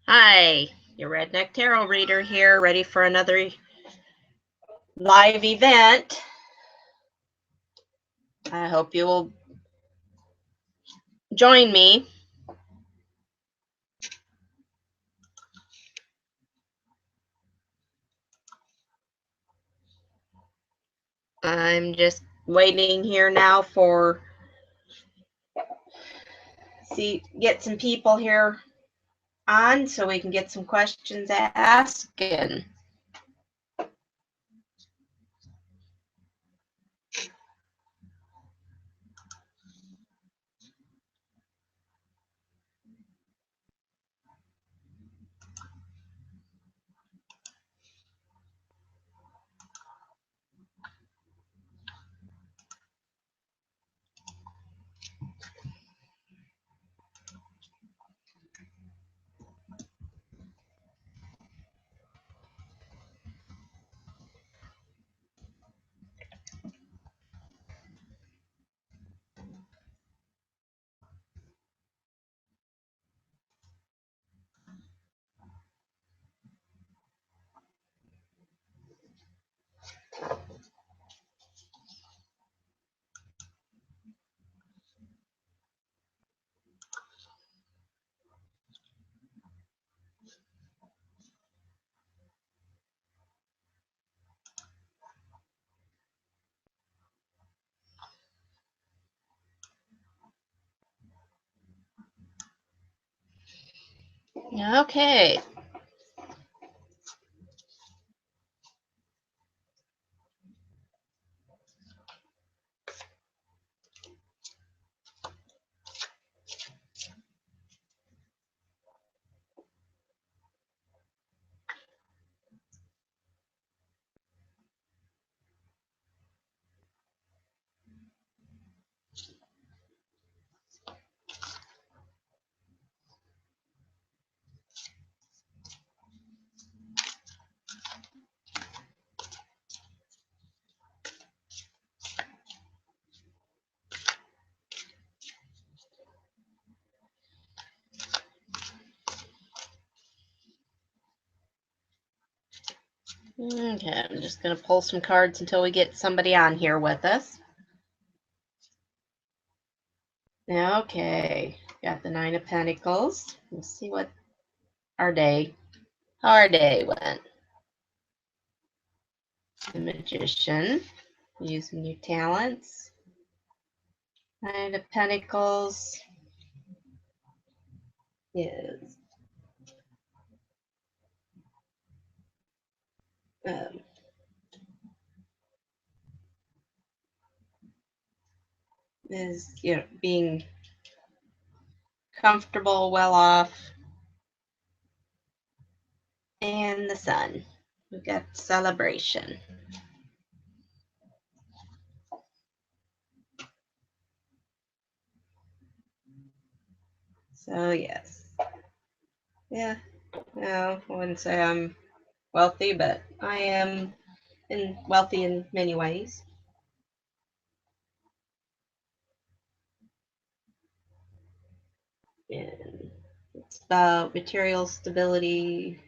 Hi, your Redneck Tarot reader here, ready for another live event. I hope you will join me. I'm just waiting here now for get some people here on so we can get some questions asked. And okay. Okay, I'm just going to pull some cards until we get somebody on here with us. Okay, got the Nine of Pentacles. Let's see what how our day went. The Magician, using your talents. Nine of Pentacles is um, being comfortable, well off, and the Sun. We've got celebration. So yes, yeah. No, I wouldn't say I'm wealthy, but I am wealthy in many ways. And it's about material stability,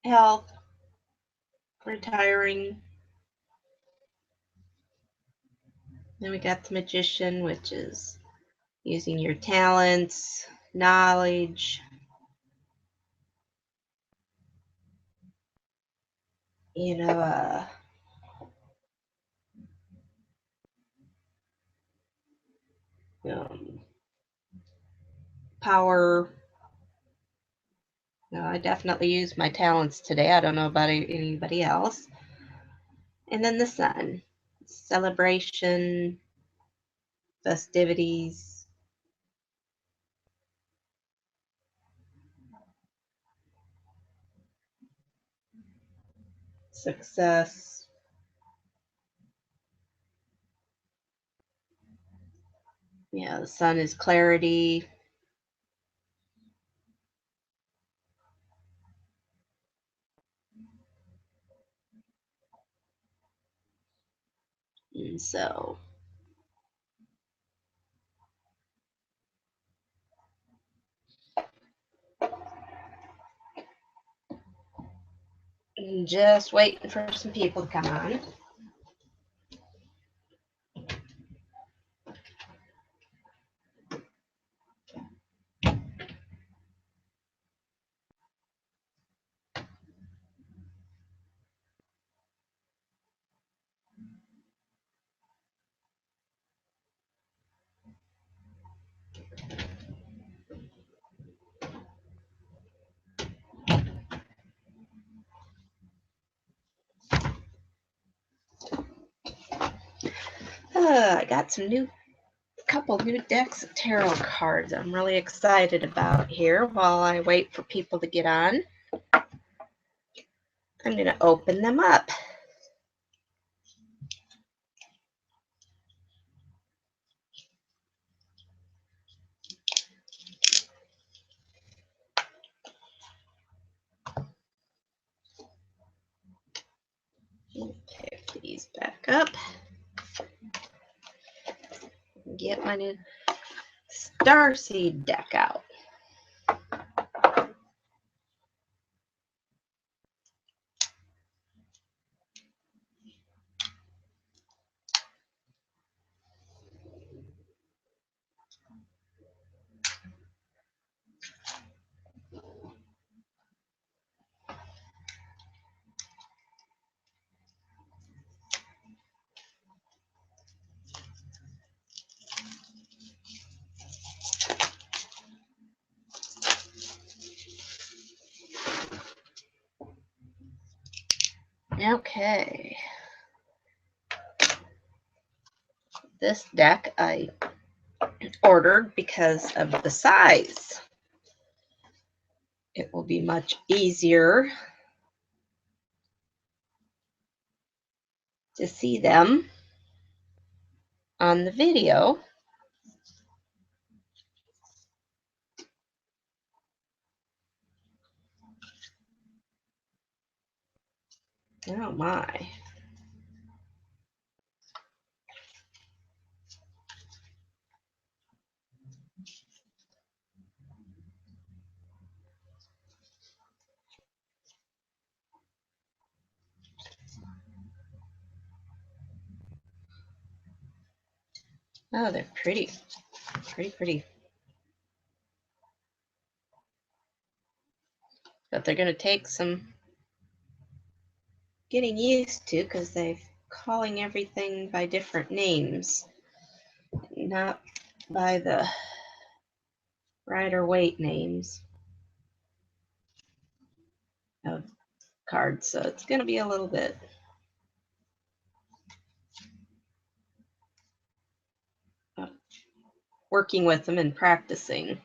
health, retiring. Then we got the Magician, which is using your talents, knowledge, you know, um, power. I definitely use my talents today. I don't know about anybody else. And then the Sun, celebration, festivities, success. Yeah, the Sun is clarity. And so Just waiting for some people to come on. I got couple new decks of tarot cards I'm really excited about here. While I wait for people to get on, I'm going to open them up. Pick these back up. Get my new Starseed deck out. Okay. This deck I ordered because of the size. It will be much easier to see them on the video. Oh my. Oh, they're pretty. Pretty. But they're going to take some getting used to because they're calling everything by different names, not by the Rider-Waite names of cards. So it's going to be a little bit working with them and practicing.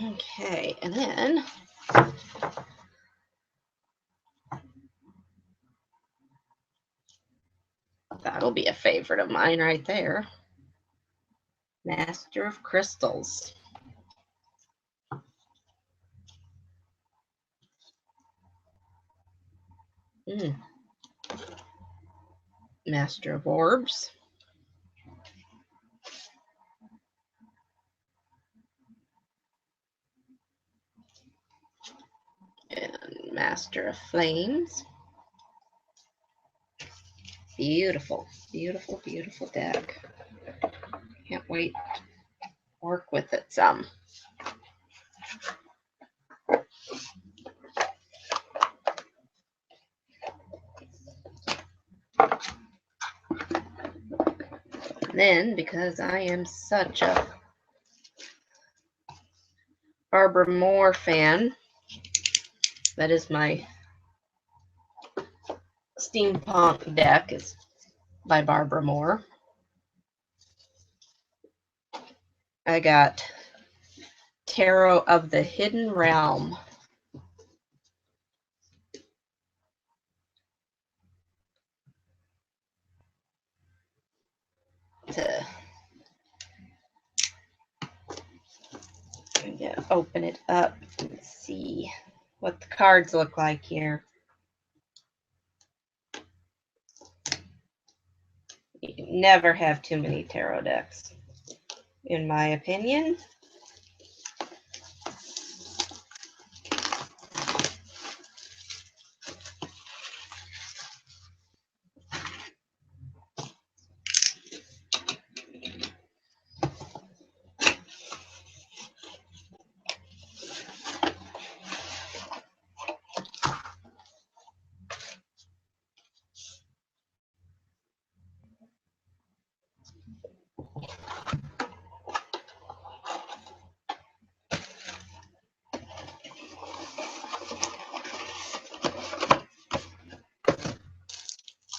Okay, and then that'll be a favorite of mine right there. Master of Crystals. Master of Orbs. And Master of Flames. Beautiful, beautiful, beautiful deck. Can't wait to work with it some. And then, because I am such a Barbara Moore fan, that is my steampunk deck is by Barbara Moore. I got Tarot of the Hidden Realm. Open it up and see what the cards look like here. You never have too many tarot decks, in my opinion.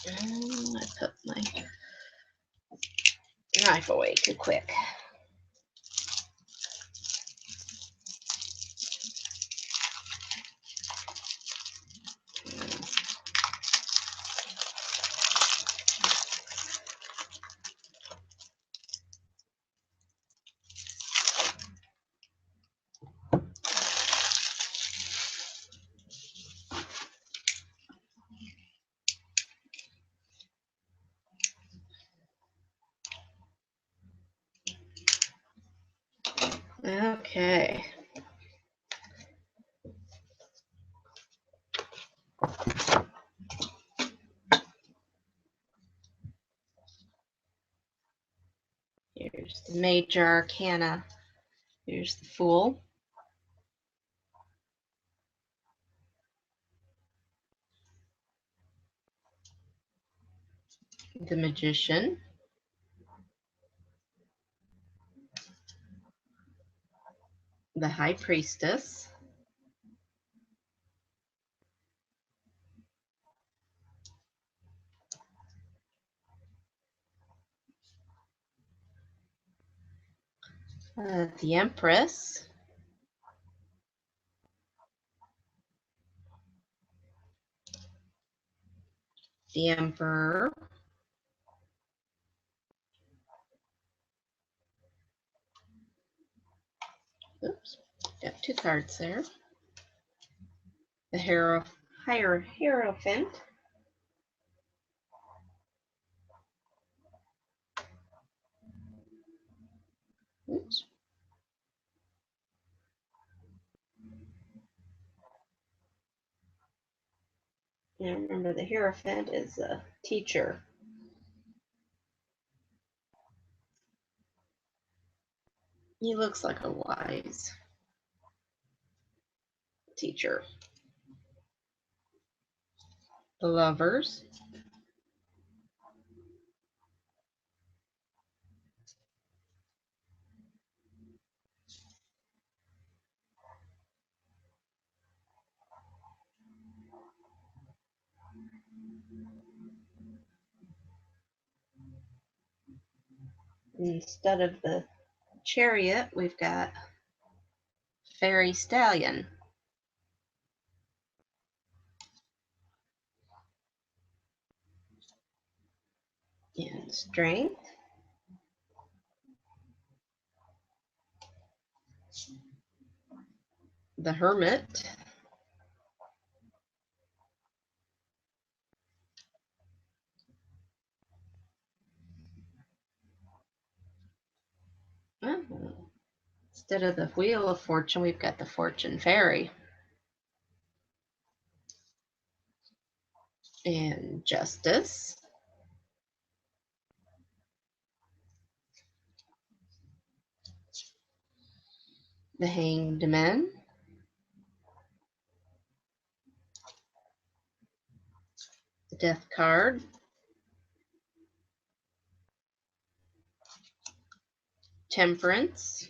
I put my knife away too quick. Okay. Here's the Major Arcana. Here's the Fool. The Magician. The High Priestess. The Empress. The Emperor. Oops, got two cards there. The Hierophant. Oops. Now remember, the Hierophant is a teacher. He looks like a wise teacher. The Lovers. Instead of the Chariot, we've got Fairy Stallion. And Strength. The Hermit. Oh, instead of the Wheel of Fortune, we've got the Fortune Fairy. And Justice. The Hanged Man. The Death card. Temperance.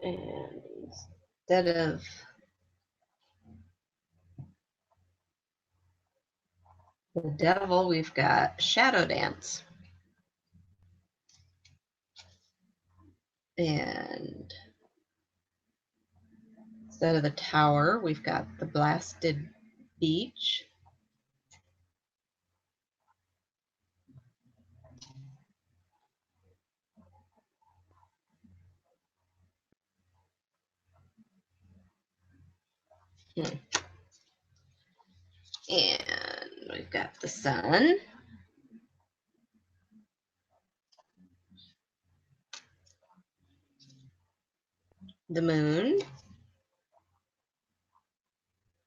And instead of the devil, we've got Shadow Dance. And instead of the tower, we've got the Blasted Beach. And we've got the sun. The moon.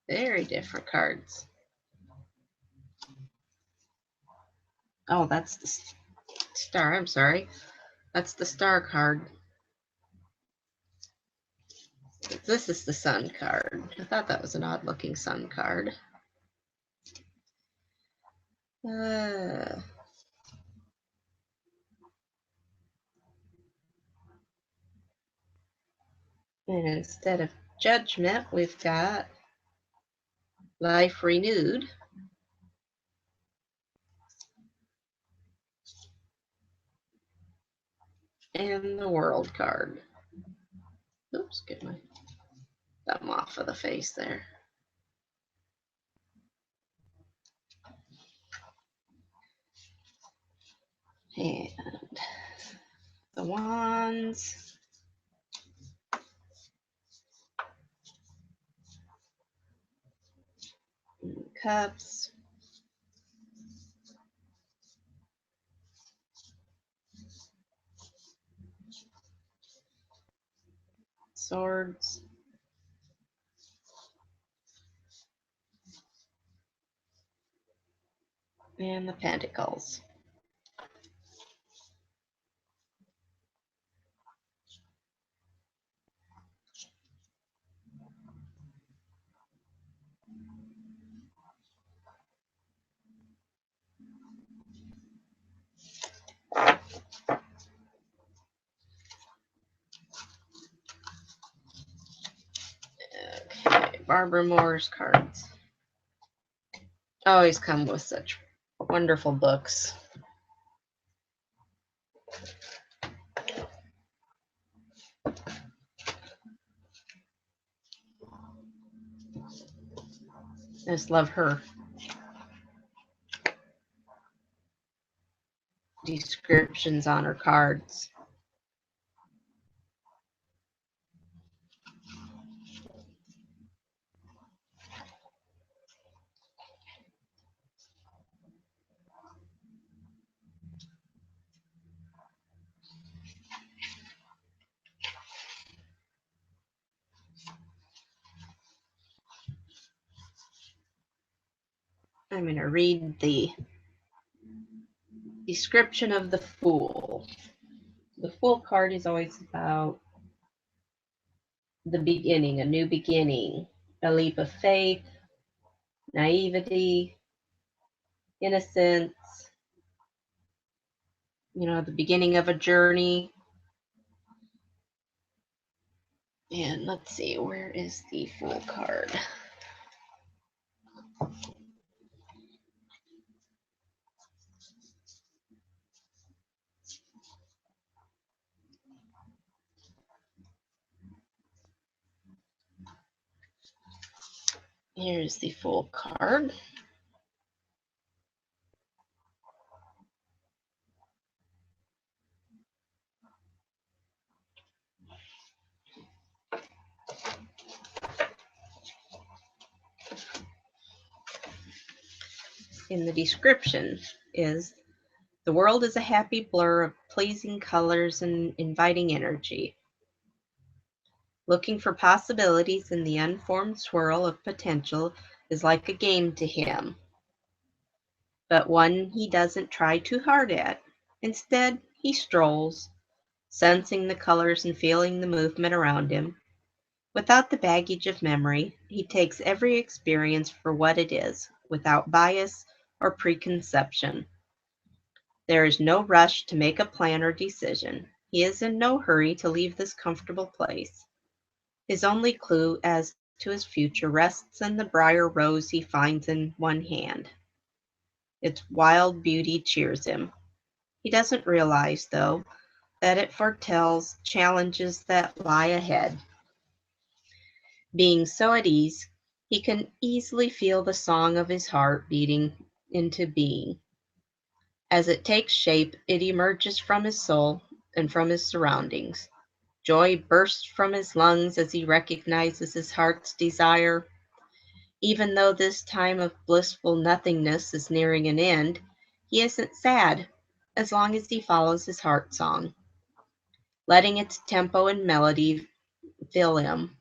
Very different cards. Oh, that's the star. I'm sorry. That's the star card. This is the sun card. I thought that was an odd looking sun card. And instead of Judgment, we've got Life Renewed. And the World card. Oops, get my thumb off of the face there. And the Wands. And Cups. Swords. And the Pentacles. Okay, Barbara Moore's cards. Always come with such wonderful books. I just love her descriptions on her cards. I'm going to read the description of the Fool. The Fool card is always about the beginning, a new beginning, a leap of faith, naivety, innocence, the beginning of a journey. And let's see, where is the Fool card? Here's the Fool card. In the description is, the world is a happy blur of pleasing colors and inviting energy. Looking for possibilities in the unformed swirl of potential is like a game to him, but one he doesn't try too hard at. Instead, he strolls, sensing the colors and feeling the movement around him. Without the baggage of memory, he takes every experience for what it is, without bias or preconception. There is no rush to make a plan or decision. He is in no hurry to leave this comfortable place. His only clue as to his future rests in the briar rose he finds in one hand. Its wild beauty cheers him. He doesn't realize, though, that it foretells challenges that lie ahead. Being so at ease, he can easily feel the song of his heart beating into being. As it takes shape, it emerges from his soul and from his surroundings. Joy bursts from his lungs as he recognizes his heart's desire. Even though this time of blissful nothingness is nearing an end, he isn't sad as long as he follows his heart song, letting its tempo and melody fill him.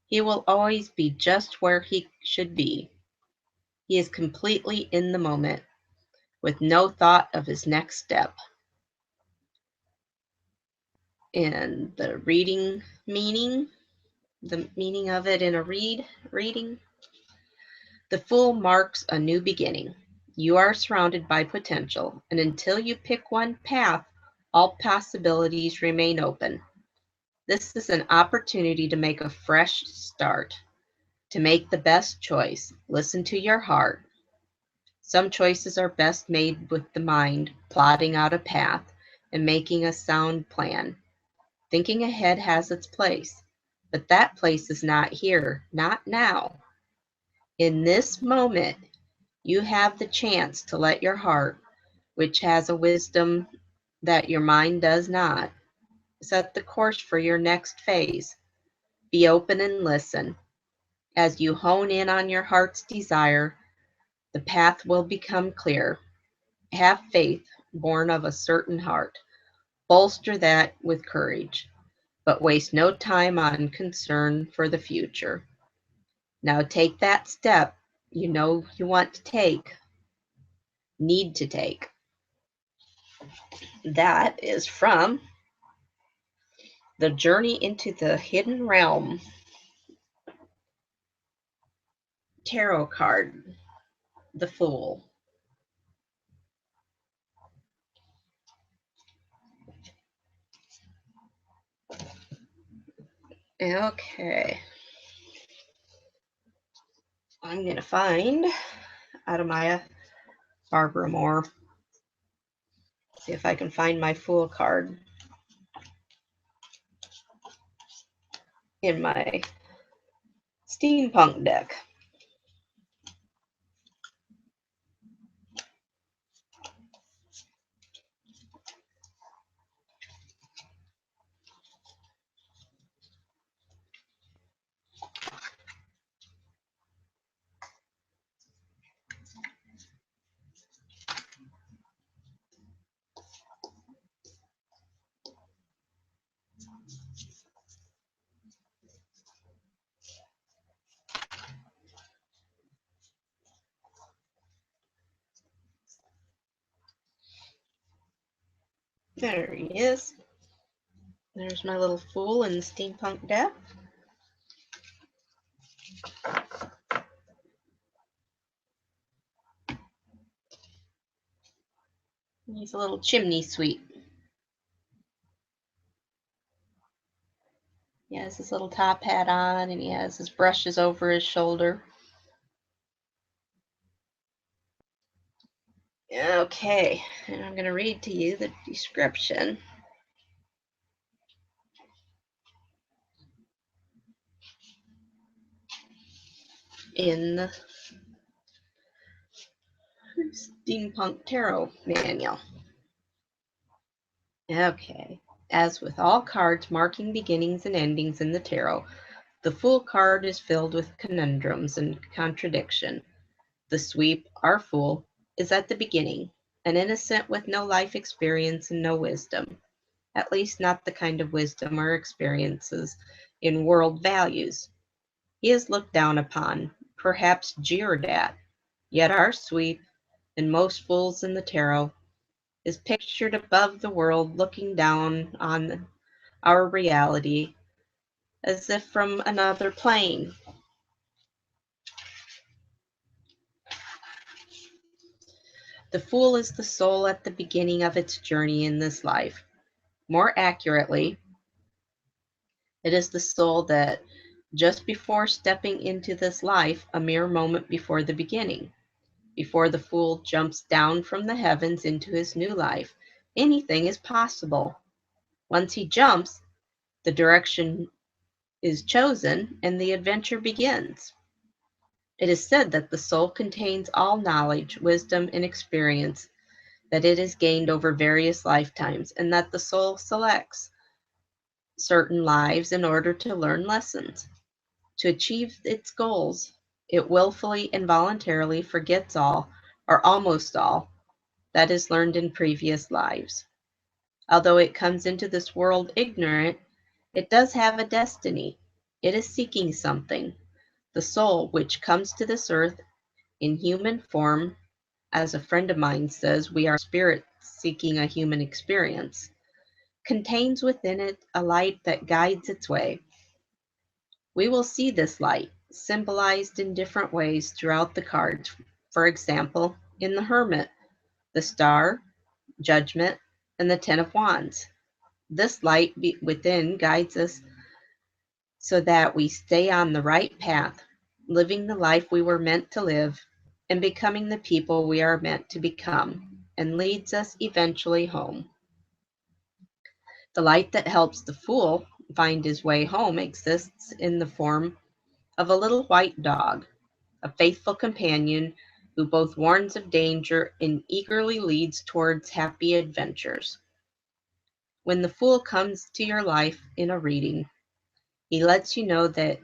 He will always be just where he should be. He is completely in the moment, with no thought of his next step. And the meaning of it in a reading. The Fool marks a new beginning. You are surrounded by potential, and until you pick one path, all possibilities remain open. This is an opportunity to make a fresh start, to make the best choice. Listen to your heart. Some choices are best made with the mind, plotting out a path and making a sound plan. Thinking ahead has its place, but that place is not here, not now. In this moment, you have the chance to let your heart, which has a wisdom that your mind does not, set the course for your next phase. Be open and listen. As you hone in on your heart's desire, the path will become clear. Have faith born of a certain heart. Bolster that with courage, but waste no time on concern for the future. Now take that step you know you want to take, need to take. That is from The Journey into the Hidden Realm tarot card, The Fool. Okay. I'm going to find out of my Barbara Moore. See if I can find my Fool card in my steampunk deck. There he is. There's my little Fool in the steampunk deck. He's a little chimney sweep. He has his little top hat on and he has his brushes over his shoulder. Okay, and I'm going to read to you the description. In the Steampunk Tarot Manual. Okay, as with all cards marking beginnings and endings in the tarot, the Fool card is filled with conundrums and contradiction. The sweep, our Fool, is at the beginning, an innocent with no life experience and no wisdom, at least not the kind of wisdom or experiences in world values. He is looked down upon, perhaps jeered at, yet our sweep, and most fools in the tarot, is pictured above the world looking down on our reality as if from another plane. The Fool is the soul at the beginning of its journey in this life. More accurately, It is the soul that just before stepping into this life, a mere moment before the beginning, before the fool jumps down from the heavens into his new life, anything is possible. Once he jumps, the direction is chosen and the adventure begins. It is said that the soul contains all knowledge, wisdom, and experience that it has gained over various lifetimes, and that the soul selects certain lives in order to learn lessons. To achieve its goals, it willfully and voluntarily forgets all, or almost all, that is learned in previous lives. Although it comes into this world ignorant, it does have a destiny. It is seeking something. The soul, which comes to this earth in human form, as a friend of mine says, we are spirits seeking a human experience, contains within it a light that guides its way. We will see this light symbolized in different ways throughout the cards. For example, in the Hermit, the Star, Judgment, and the Ten of Wands. This light within guides us so that we stay on the right path, living the life we were meant to live and becoming the people we are meant to become, and leads us eventually home. The light that helps the fool find his way home exists in the form of a little white dog, a faithful companion who both warns of danger and eagerly leads towards happy adventures. When the fool comes to your life in a reading, he lets you know that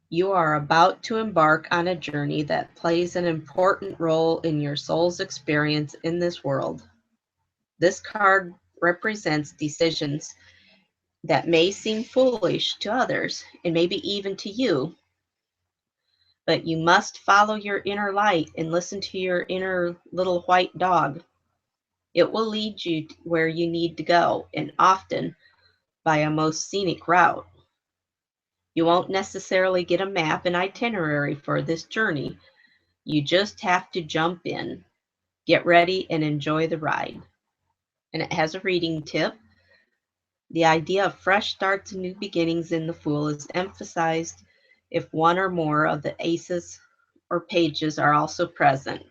you are about to embark on a journey that plays an important role in your soul's experience in this world. This card represents decisions that may seem foolish to others and maybe even to you, but you must follow your inner light and listen to your inner little white dog. It will lead you where you need to go, and often by a most scenic route. You won't necessarily get a map and itinerary for this journey. You just have to jump in, get ready, and enjoy the ride. And it has a reading tip. The idea of fresh starts and new beginnings in the Fool is emphasized if one or more of the aces or pages are also present.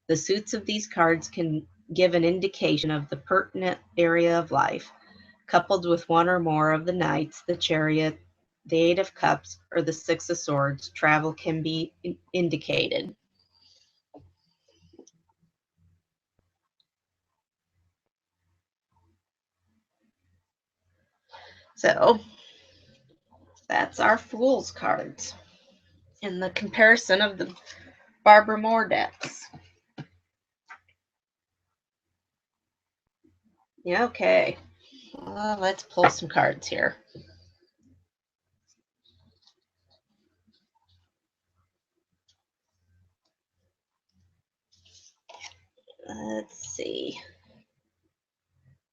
The suits of these cards can give an indication of the pertinent area of life. Coupled with one or more of the Knights, the Chariot, the Eight of Cups, or the Six of Swords, travel can be indicated. So that's our Fool's cards in the comparison of the Barbara Moore decks. Yeah, okay. Let's pull some cards here. Let's see.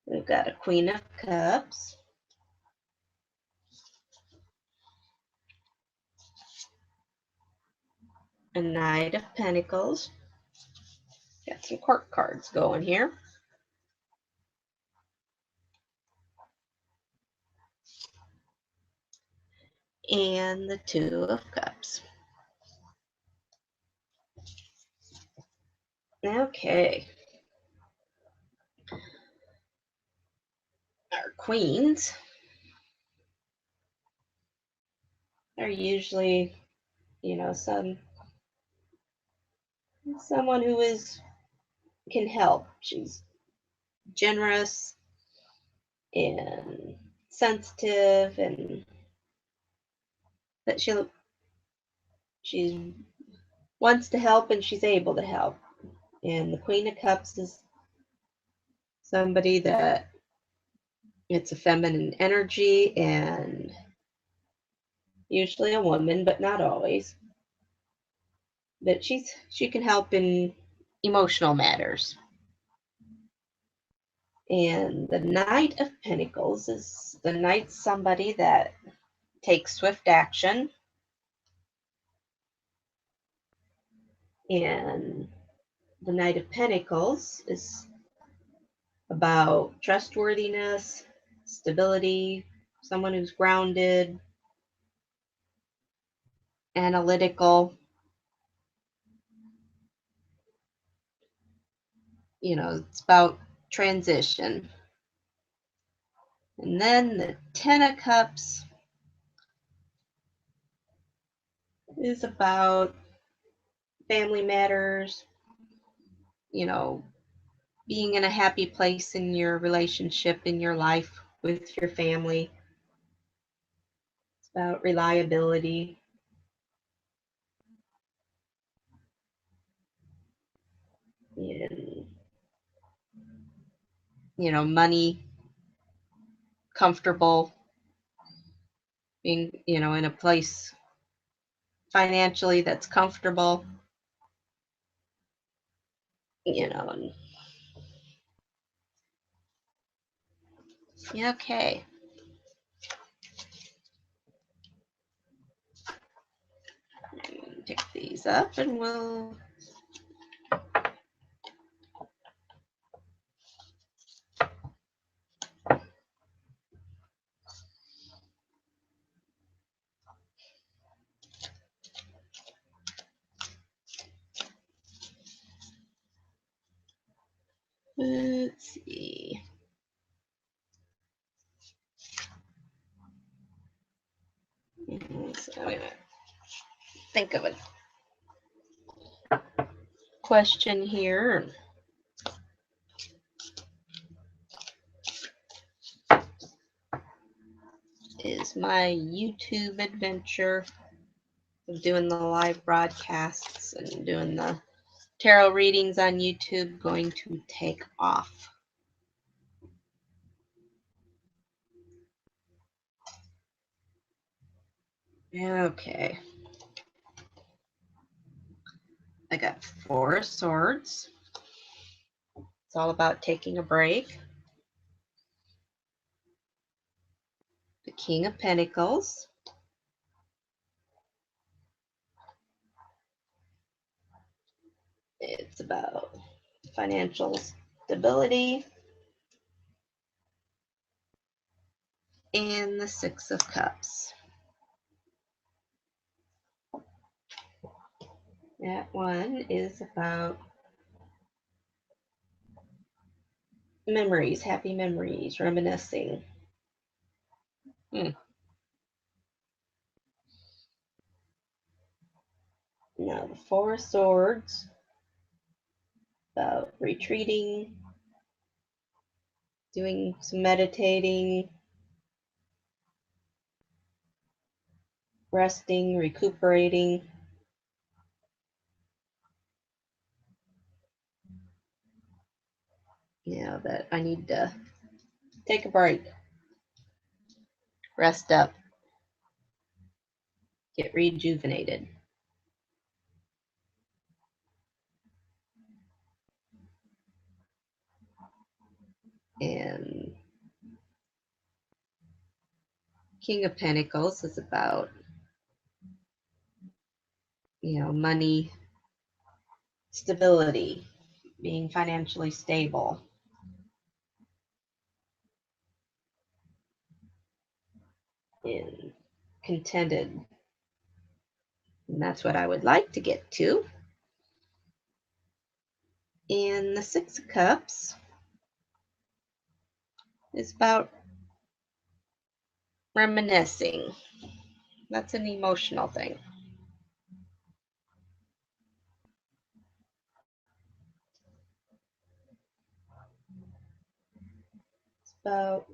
We've got a Queen of Cups. A Knight of Pentacles. Got some court cards going here. And the Two of Cups. Okay. Our queens are usually, someone who can help. She's generous and sensitive, and that she wants to help and she's able to help. And the Queen of Cups is somebody that it's a feminine energy and usually a woman, but not always. But she can help in emotional matters. And the Knight of Pentacles is the knight, somebody that takes swift action. And the Knight of Pentacles is about trustworthiness, stability, someone who's grounded, analytical. You know, it's about transition. And then the Ten of Cups is about family matters, you know, being in a happy place in your relationship, in your life with your family. It's about reliability. And, you know, money, comfortable, being, you know, in a place financially that's comfortable, you know. And, yeah, okay. Pick these up and we'll let's see. So I'm gonna think of a question here. Is my YouTube adventure of doing the live broadcasts and doing the tarot readings on YouTube going to take off? Okay. I got Four of Swords. It's all about taking a break. The King of Pentacles. It's about financial stability. And the Six of Cups. That one is about memories, happy memories, reminiscing. Now the Four of Swords, about retreating, doing some meditating, resting, recuperating. You know, that I need to take a break, rest up, get rejuvenated. And King of Pentacles is about, you know, money, stability, being financially stable. And contented. And that's what I would like to get to. And the Six of Cups is about reminiscing. That's an emotional thing. It's about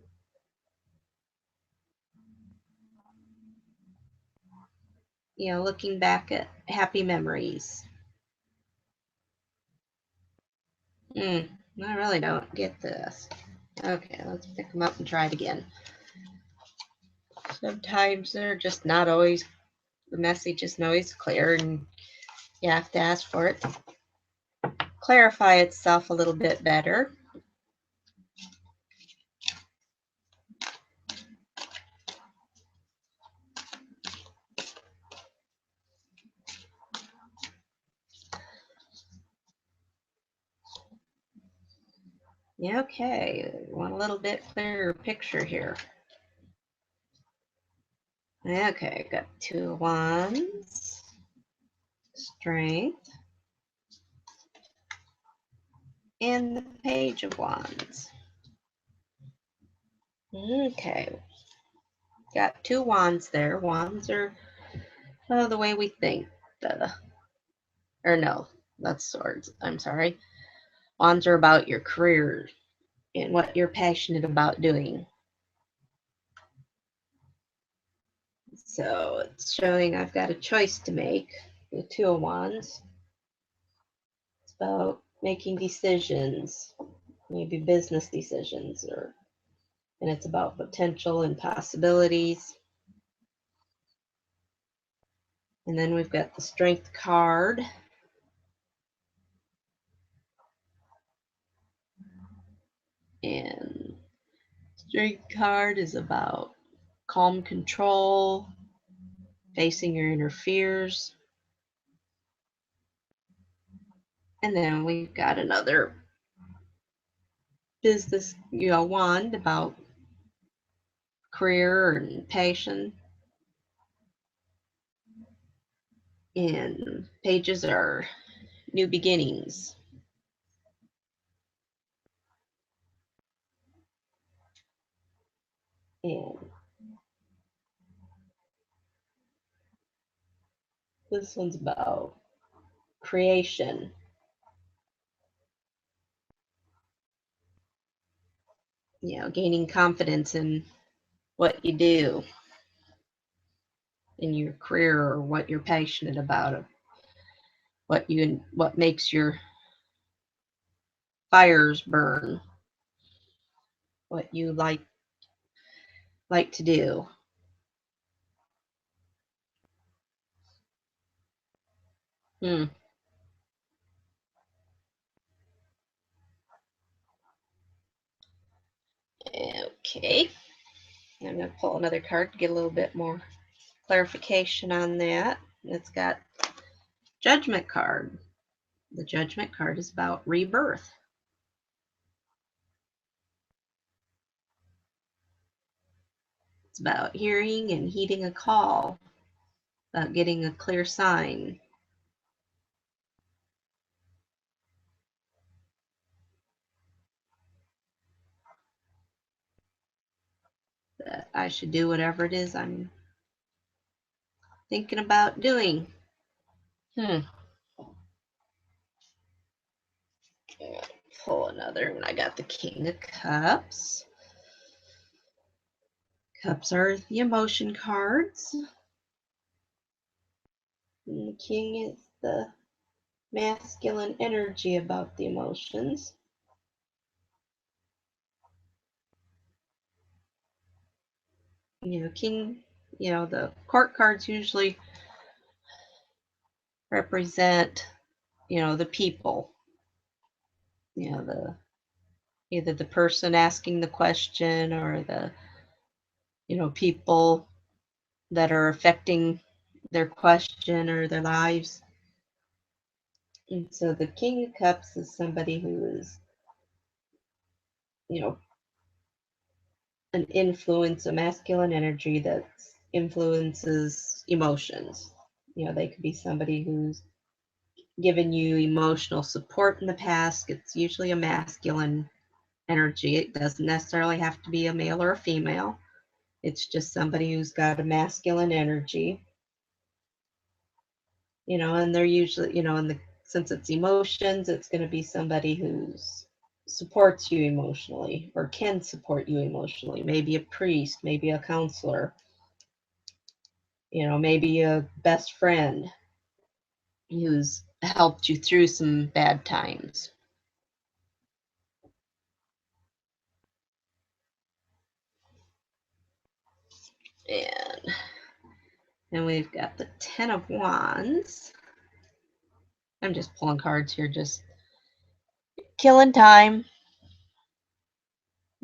looking back at happy memories. I really don't get this. Okay, let's pick them up and try it again. Sometimes they're just not always, the message isn't always clear, and you have to ask for it to clarify itself a little bit better. Yeah, okay, want a little bit clearer picture here. Okay, got 2 of Wands, Strength, and the Page of Wands. Okay, got 2 Wands there. Wands are the way we think. Or no, that's Swords. I'm sorry. Wands are about your career and what you're passionate about doing. So it's showing I've got a choice to make. The 2 of Wands. It's about making decisions, maybe business decisions, and it's about potential and possibilities. And then we've got the Strength card. And Strength card is about calm control, facing your inner fears. And then we've got another business, wand about career and passion. And pages are new beginnings. And this one's about creation. Gaining confidence in what you do in your career or what you're passionate about, or what makes your fires burn, what you like to do. Okay. I'm going to pull another card to get a little bit more clarification on that. It's got Judgment card. The Judgment card is about rebirth. It's about hearing and heeding a call, about getting a clear sign. That I should do whatever it is I'm thinking about doing. Pull another, and I got the King of Cups. Cups are the emotion cards. And the King is the masculine energy about the emotions. King, the court cards usually represent, the people. Either the person asking the question or the, people that are affecting their question or their lives. And so the King of Cups is somebody who is, an influence, a masculine energy that influences emotions. They could be somebody who's given you emotional support in the past. It's usually a masculine energy. It doesn't necessarily have to be a male or a female. It's just somebody who's got a masculine energy. And they're usually, since it's emotions, it's going to be somebody who's supports you emotionally or can support you emotionally. Maybe a priest, maybe a counselor, maybe a best friend who's helped you through some bad times. And we've got the Ten of Wands. I'm just pulling cards here, just killing time.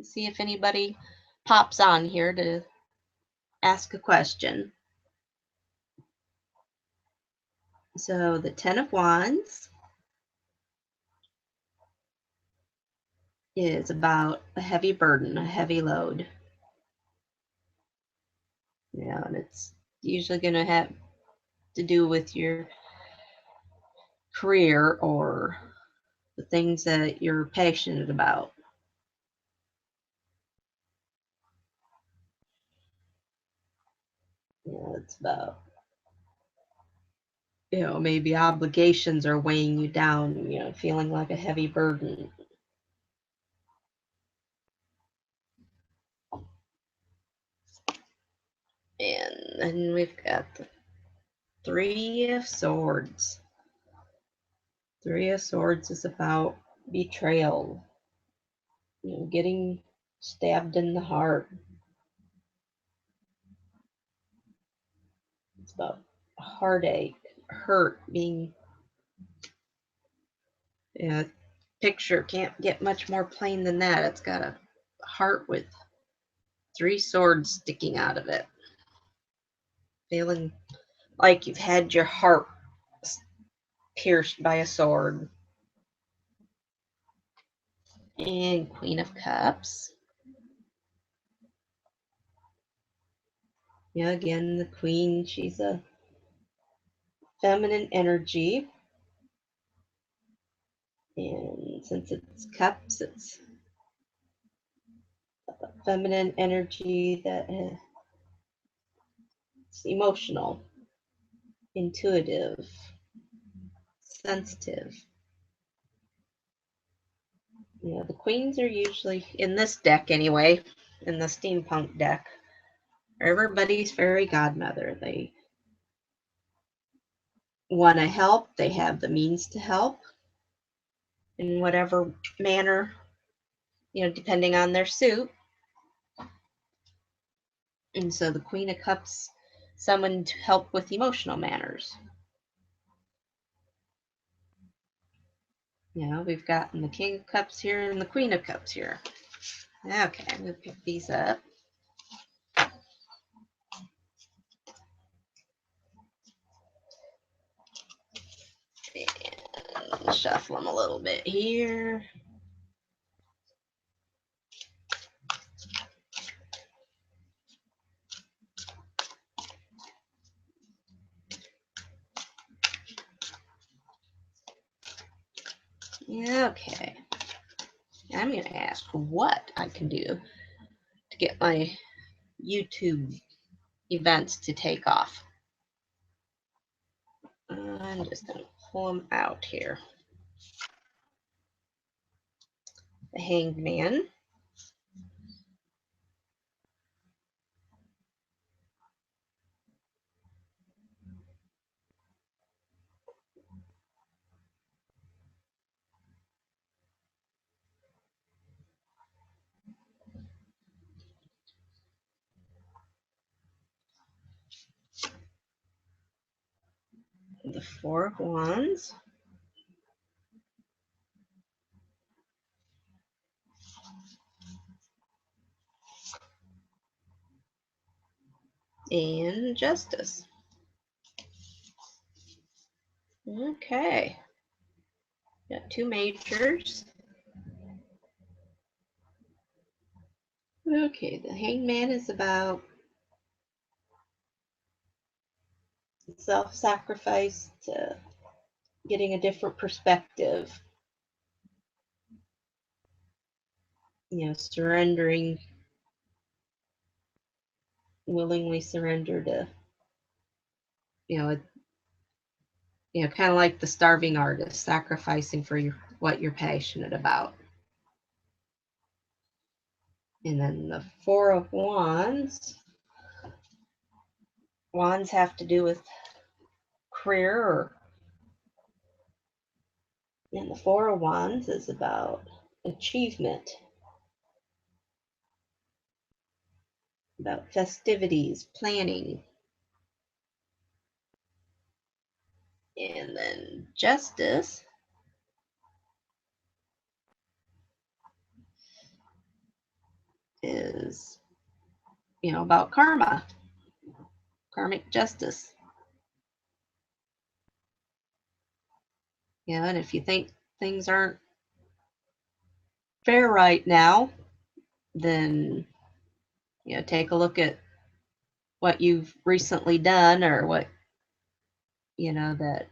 See if anybody pops on here to ask a question. So the Ten of Wands is about a heavy burden, a heavy load. Yeah, and it's usually going to have to do with your career or the things that you're passionate about. It's about, maybe obligations are weighing you down, feeling like a heavy burden. And then we've got the Three of Swords. Three of Swords is about betrayal, getting stabbed in the heart. It's about heartache, hurt, being, picture can't get much more plain than that. It's got a heart with three swords sticking out of it. Feeling like you've had your heart pierced by a sword. And Queen of Cups. Yeah, again, the Queen, she's a feminine energy. And since it's cups, it's a feminine energy that it's emotional, intuitive, sensitive. The queens are usually, in this deck anyway, in the steampunk deck, everybody's fairy godmother. They want to help, they have the means to help in whatever manner, depending on their suit. And so the Queen of Cups summoned help with emotional manners. We've gotten the King of Cups here and the Queen of Cups here. Okay, I'm going to pick these up. And shuffle them a little bit here. Okay. I'm going to ask what I can do to get my YouTube events to take off. I'm just going to pull them out here. The Hanged Man. The Four of Wands. And Justice. Okay. Got two majors. Okay, the Hanged Man is about self-sacrifice to getting a different perspective. Surrendering, willingly surrender to, kind of like the starving artist, sacrificing for what you're passionate about. And then the Four of Wands. Wands have to do with career, and the Four of Wands is about achievement, about festivities, planning. And then Justice is, about karma, karmic justice. And if you think things aren't fair right now, then, take a look at what you've recently done, or what, that,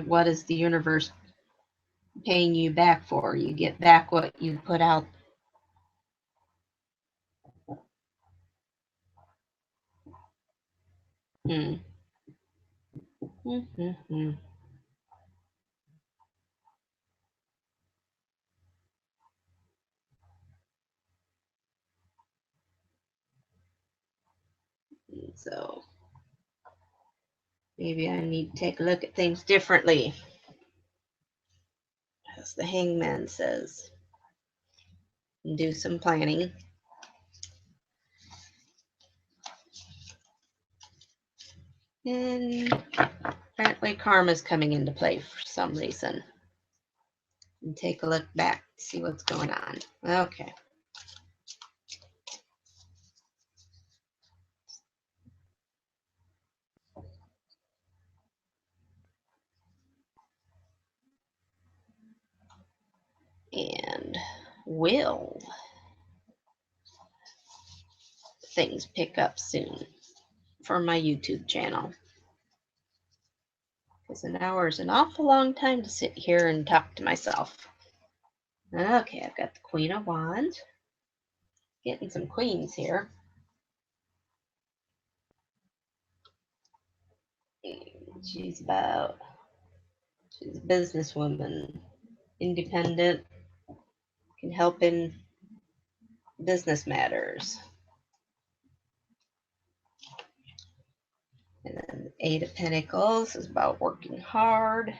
what is the universe paying you back for? You get back what you put out. Hmm. Mm-hmm. So maybe I need to take a look at things differently, as the Hangman says, and do some planning. And apparently karma's coming into play for some reason. And take a look back, see what's going on. Okay. And will things pick up soon for my YouTube channel? Because an hour is an awful long time to sit here and talk to myself. Okay, I've got the Queen of Wands. Getting some queens here. She's a businesswoman, independent, can help in business matters. And then the Eight of Pentacles is about working hard.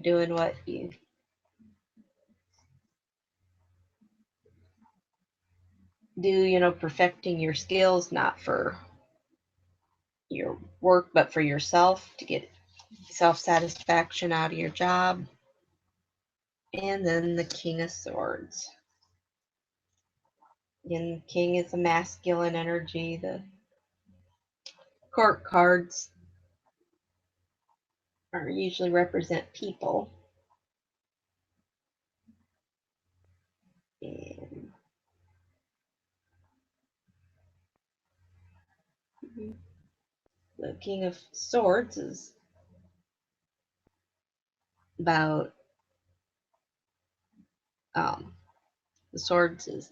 Doing what you do, perfecting your skills, not for your work, but for yourself, to get self-satisfaction out of your job. And then the King of Swords. And King is a masculine energy. The court cards are usually represent people. And the King of Swords is about the swords is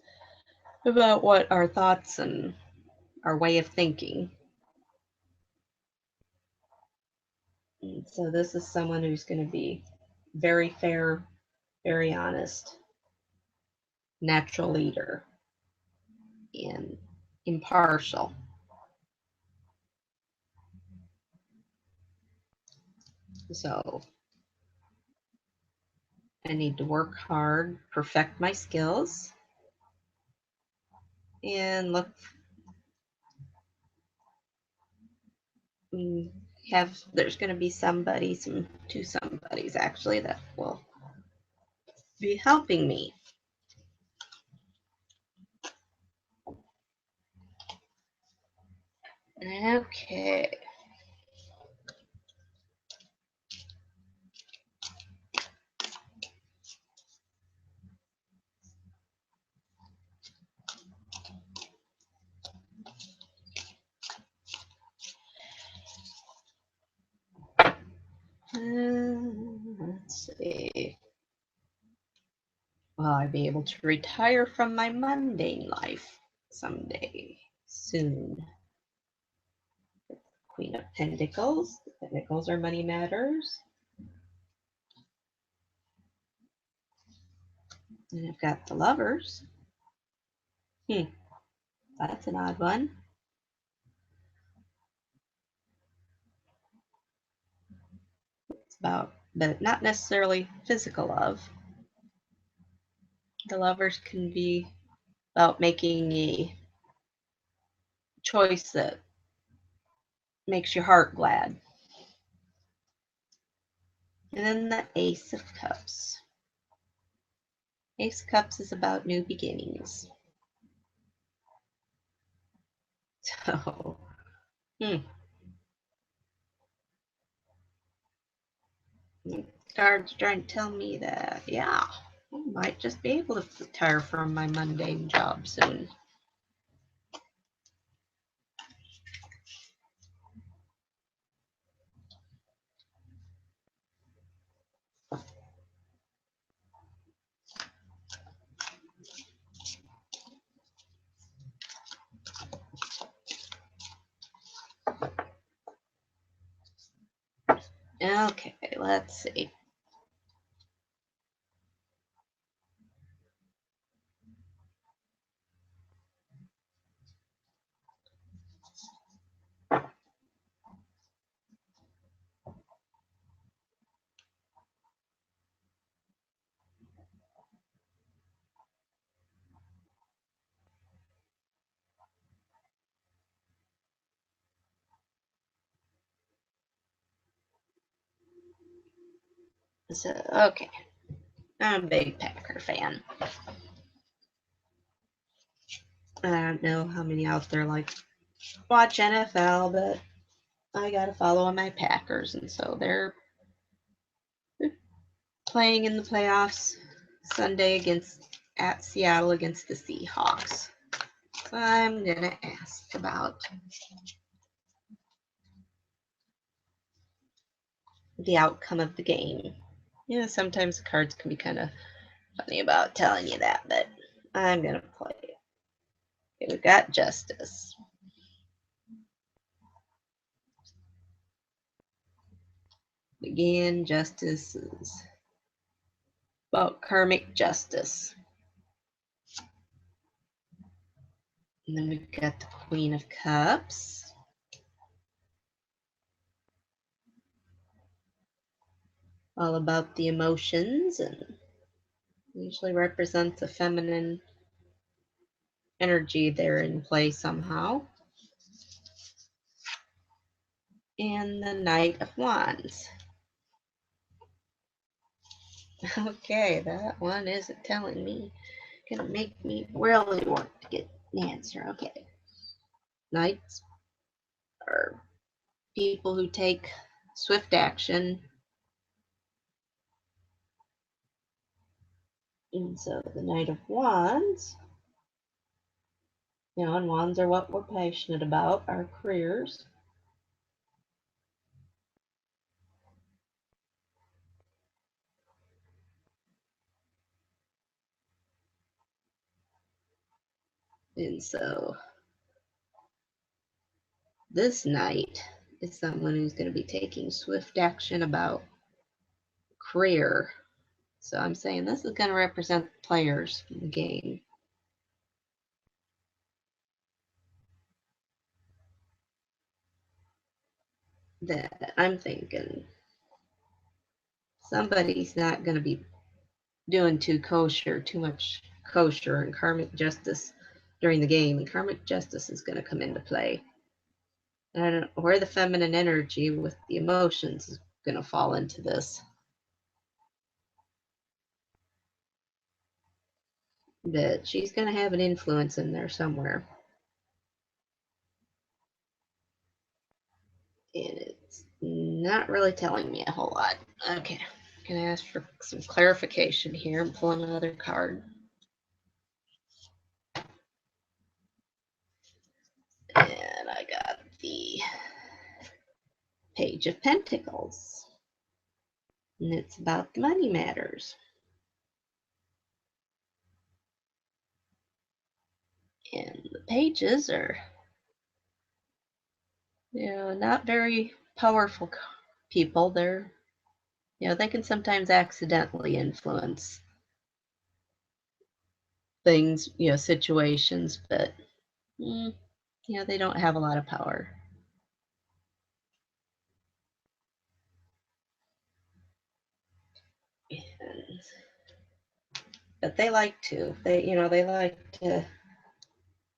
about what our thoughts and our way of thinking. And so this is someone who's going to be very fair, very honest, natural leader, and impartial. So I need to work hard, perfect my skills, and look, there's going to be two somebodies actually, that will be helping me. Okay. Let's see. Will I be able to retire from my mundane life someday soon? Queen of Pentacles. The Pentacles are money matters. And I've got the Lovers. That's an odd one. It's about, but not necessarily physical love. The Lovers can be about making a choice that makes your heart glad. And then the Ace of Cups. Ace of Cups is about new beginnings. So, Cards trying to tell me that, yeah, I might just be able to retire from my mundane job soon. Okay, let's see. So, okay, I'm a big Packer fan. I don't know how many out there like watch NFL, but I gotta follow my Packers, and so they're playing in the playoffs Sunday at Seattle against the Seahawks. So I'm gonna ask about the outcome of the game. You know, sometimes the cards can be kind of funny about telling you that, but I'm gonna play it. Okay, we've got Justice. Again, Justice is about karmic justice. And then we've got the Queen of Cups. All about the emotions, and usually represents a feminine energy there in play somehow. And the Knight of Wands. Okay, that one isn't telling me. Gonna make me really want to get an answer. Okay. Knights are people who take swift action. And so the Knight of Wands, you know, and wands are what we're passionate about, our careers. And so this knight is someone who's going to be taking swift action about career. So I'm saying this is going to represent players in the game. That I'm thinking somebody's not going to be doing too much kosher and karmic justice during the game, and karmic justice is going to come into play. And I don't know where the feminine energy with the emotions is going to fall into this. But she's going to have an influence in there somewhere. And it's not really telling me a whole lot. Okay, I'm going to ask for some clarification here. I'm pulling another card. And I got the Page of Pentacles. And it's about the money matters. And the pages are, you know, not very powerful people. They're, you know, they can sometimes accidentally influence things, you know, situations, but, you know, they don't have a lot of power. And, but they like to. They like to,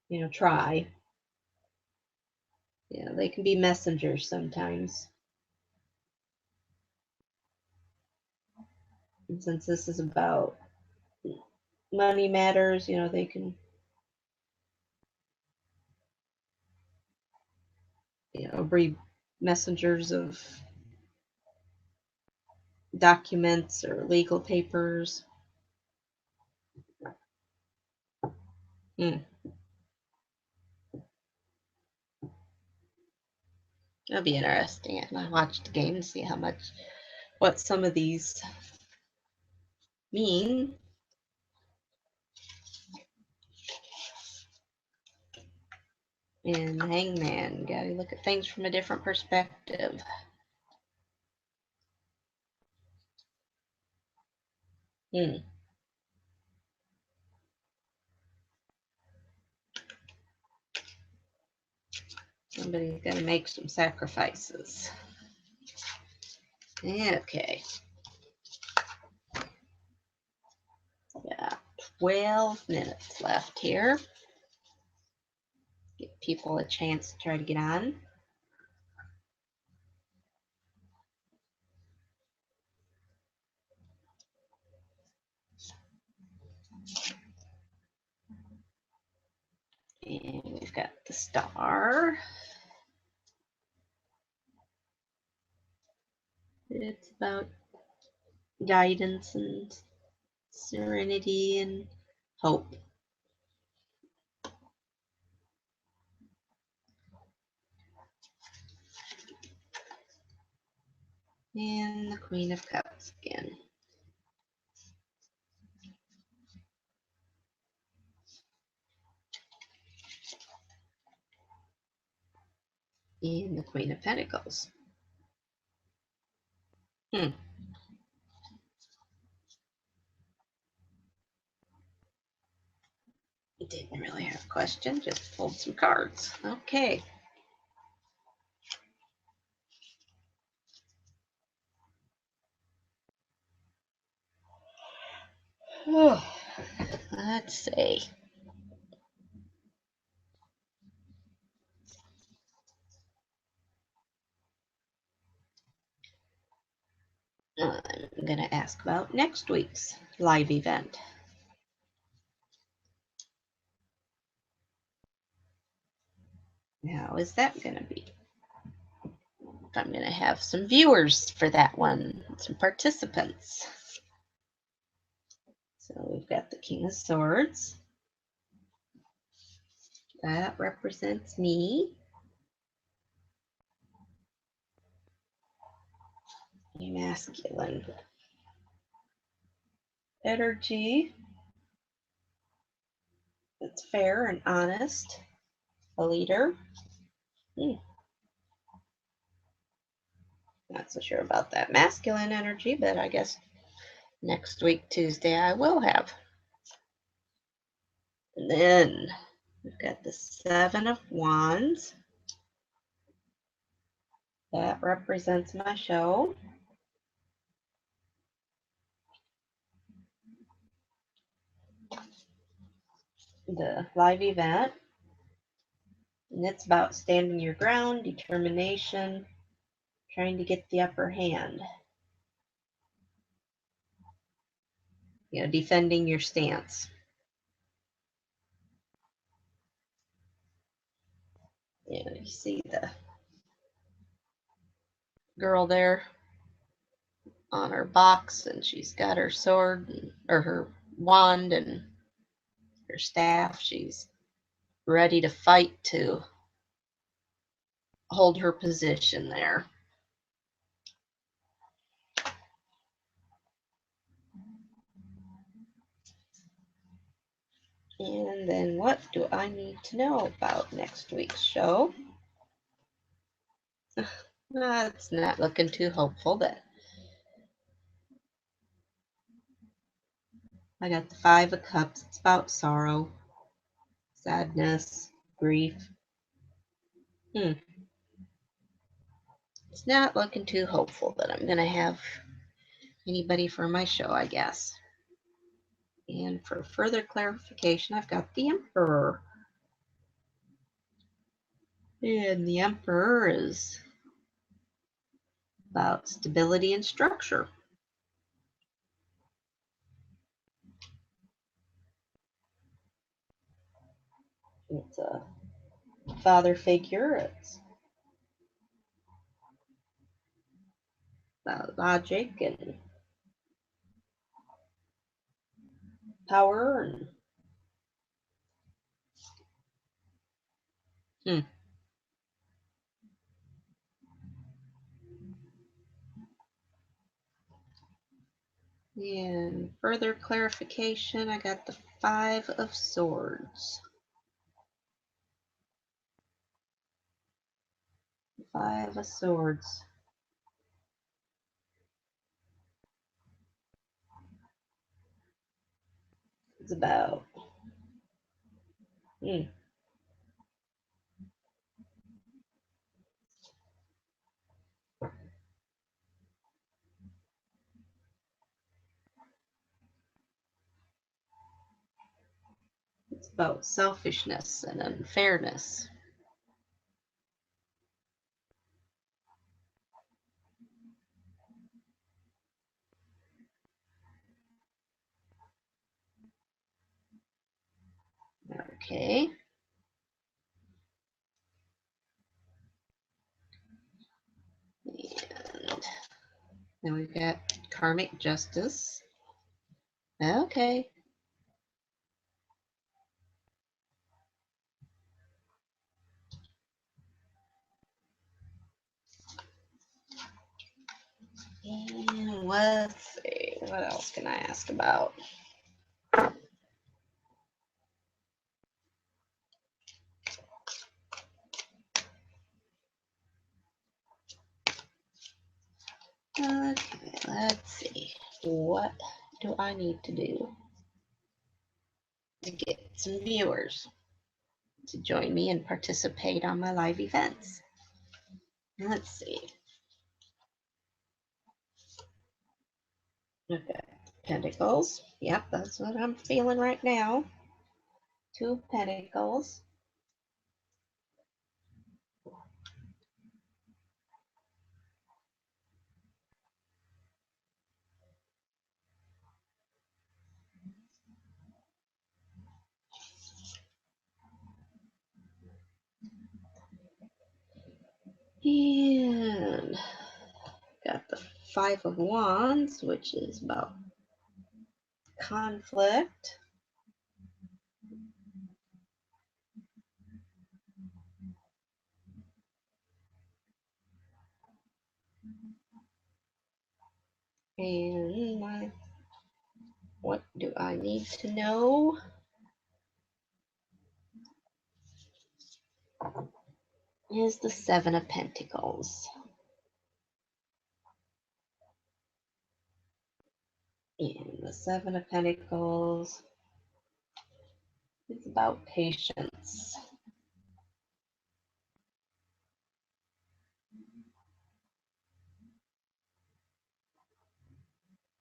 you know, try. Yeah, they can be messengers sometimes. And since this is about money matters, you know, they can, you know, be messengers of documents or legal papers. That'll be interesting. I watch the game and see what some of these mean. And Hangman, gotta look at things from a different perspective. Somebody's gonna make some sacrifices. Okay. Got 12 minutes left here. Give people a chance to try to get on. And we've got the star. It's about guidance and serenity and hope. And the Queen of Cups again. And the Queen of Pentacles. Didn't really have a question, just pulled some cards. Okay. Oh, let's see. I'm going to ask about next week's live event. How is that going to be? I'm going to have some viewers for that one, some participants. So we've got the King of Swords. That represents me. Masculine energy. That's fair and honest. A leader. Not so sure about that masculine energy, but I guess next week, Tuesday, I will have. And then we've got the Seven of Wands. That represents my show. The live event. And it's about standing your ground, determination, trying to get the upper hand. You know, defending your stance. Yeah, you see the girl there on her box, and she's got her sword or her wand and her staff. She's ready to fight to hold her position there. And then what do I need to know about next week's show? It's not looking too hopeful, but I got the Five of Cups. It's about sorrow, sadness, grief. It's not looking too hopeful that I'm going to have anybody for my show, I guess. And for further clarification, I've got the Emperor. And the Emperor is about stability and structure. It's a father figure. It's about logic and power and And further clarification, I got the 5 of Swords. 5 of Swords. It's about it's about selfishness and unfairness. Okay. And then we've got karmic justice. Okay. And let's see, what else can I ask about? Okay, let's see. What do I need to do to get some viewers to join me and participate on my live events? Let's see. Okay, Pentacles. Yep, that's what I'm feeling right now. 2 of Pentacles. And got the 5 of Wands, which is about conflict. And what do I need to know? Is the 7 of Pentacles. And the 7 of Pentacles is about patience.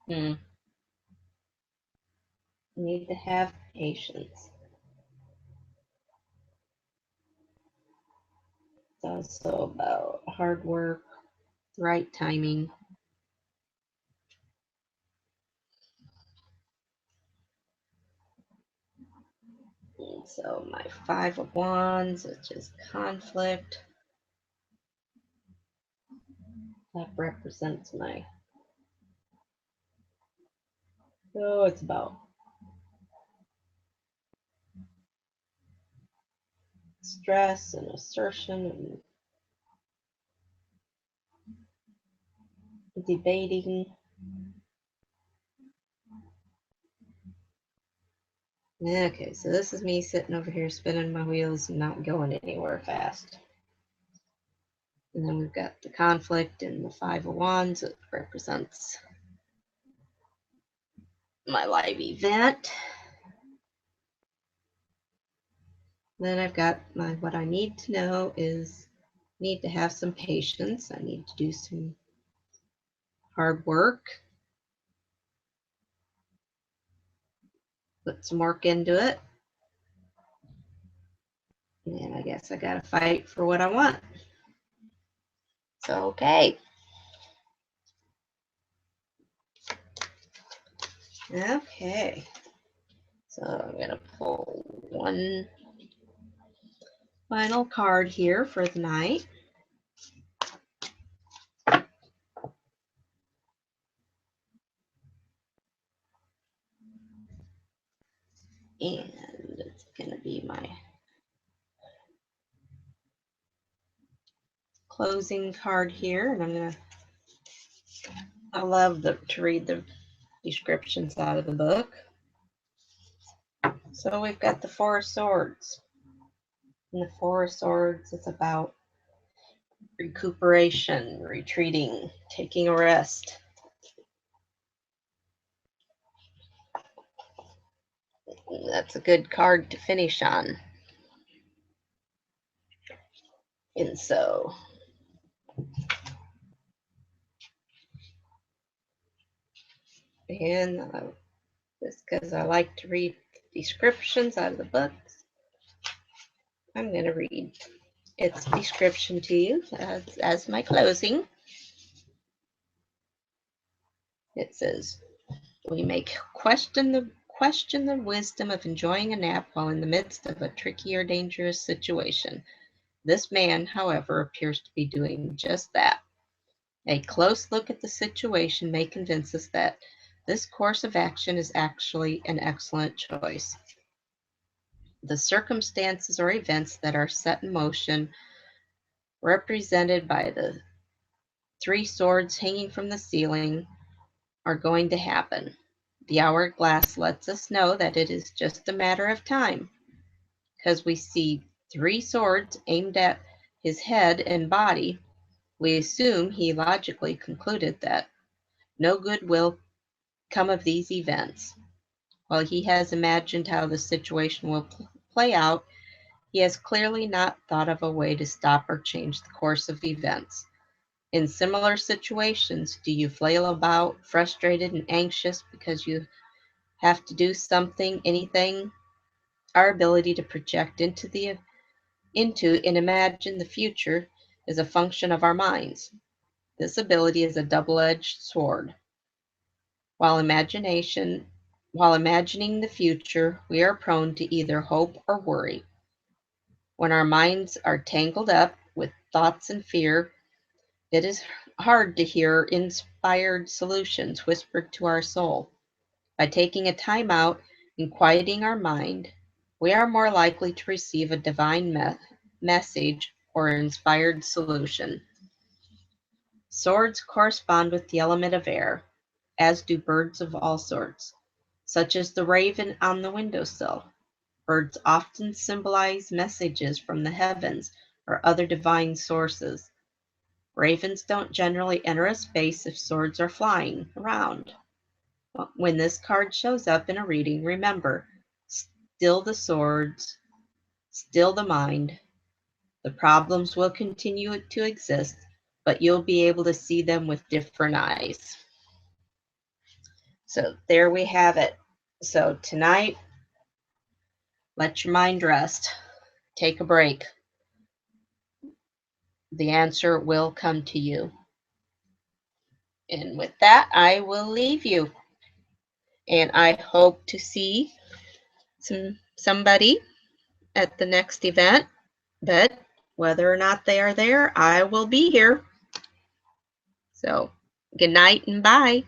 You need to have patience. It's also about hard work, right timing. And so my 5 of Wands, which is conflict, that represents my, it's about stress and assertion and debating. Okay, so this is me sitting over here spinning my wheels and not going anywhere fast. And then we've got the conflict and the 5 of Wands. It represents my live event. Then I've got my, what I need to know is need to have some patience. I need to do some hard work. Put some work into it. And I guess I got to fight for what I want. So, okay. Okay. So I'm going to pull one final card here for the night. And it's going to be my closing card here. And I love to read the descriptions out of the book. So we've got the Four of Swords. And the Four of Swords is about recuperation, retreating, taking a rest. That's a good card to finish on. And so just because I like to read descriptions out of the books, I'm going to read its description to you as my closing. It says, we may question the wisdom of enjoying a nap while in the midst of a tricky or dangerous situation. This man, however, appears to be doing just that. A close look at the situation may convince us that this course of action is actually an excellent choice. The circumstances or events that are set in motion, represented by the three swords hanging from the ceiling, are going to happen. The hourglass lets us know that it is just a matter of time, because we see three swords aimed at his head and body. We assume he logically concluded that no good will come of these events. While he has imagined how the situation will play out, he has clearly not thought of a way to stop or change the course of events. In similar situations, do you flail about, frustrated and anxious because you have to do something, anything? Our ability to project into and imagine the future is a function of our minds. This ability is a double-edged sword. While imagining the future, we are prone to either hope or worry. When our minds are tangled up with thoughts and fear, it is hard to hear inspired solutions whispered to our soul. By taking a time out and quieting our mind, we are more likely to receive a divine message or inspired solution. Swords correspond with the element of air, as do birds of all sorts, such as the raven on the windowsill. Birds often symbolize messages from the heavens or other divine sources. Ravens don't generally enter a space if swords are flying around. When this card shows up in a reading, remember, still the swords, still the mind. The problems will continue to exist, but you'll be able to see them with different eyes. So there we have it. So tonight, let your mind rest. Take a break. The answer will come to you. And with that, I will leave you. And I hope to see somebody at the next event. But whether or not they are there, I will be here. So good night and bye.